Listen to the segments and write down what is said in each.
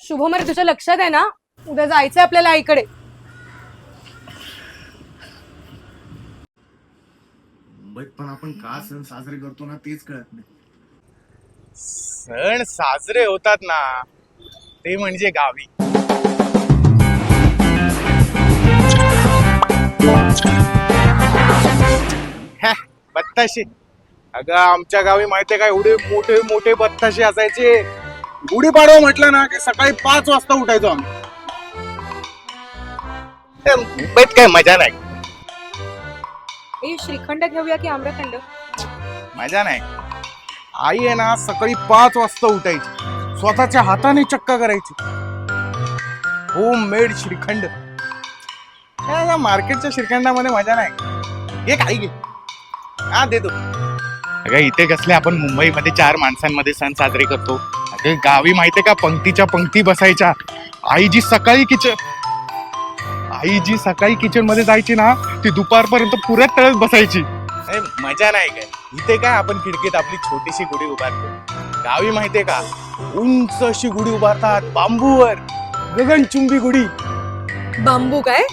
शुभम रे, तुझ्या लक्षात आहे ना, उद्या जायचंय आपल्याला आईकडे. मुंबईत पण आपण का सण साजरे करतो ना तेच कळत नाही. सण साजरे होतात ना ते म्हणजे गावी. बत्ताशे. अगं आमच्या गावी माहितीये का, एवढे मोठे मोठे बत्ताशे असायचे. गुढीपाडवा म्हटलं ना की सकाळी 5 वाजता उठायचो आम्ही. मुंबईत काय मजा नाही. श्रीखंड घेऊया की आम्रखंड? मजा नाही. आई आहे ना सकाळी 5 वाजता उठायची, स्वतःच्या हाताने चक्का करायची. Home made shrikhand. मार्केटच्या श्रीखंडामध्ये मजा नाही. एक आई घे, हा देतो. अगं इथे कसले आपण मुंबईमध्ये 4 माणसांमध्ये सण साजरे करतो. अगं गावी माहितीये का, पंक्तीच्या पंक्ती बसायच्या. आई जी सकाळी किचन मध्ये जायची ना, ती दुपारपर्यंत पुऱ्या तळत बसायची. मजा नाही काय. इथे काय आपण खिडकीत आपली छोटीशी गुढी उभारतो. गावी माहितीये का, उंच अशी गुढी उभारतात बांबूवर, गगनचुंबी गुढी. बांबू काय?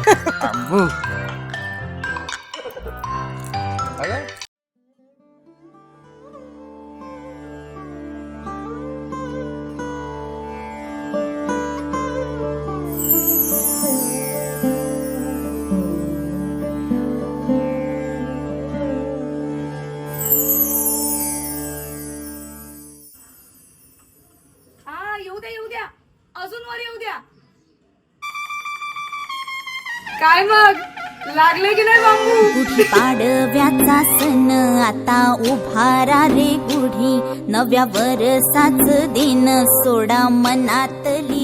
बांबू. अगं येऊ द्या अजून वर येऊ द्या. काय मग लागले की नाही बांबू? गुढी पाडव्याचा सण आता उभारा रे गुढी, नव्या वरसाच दिन सोडा मनातली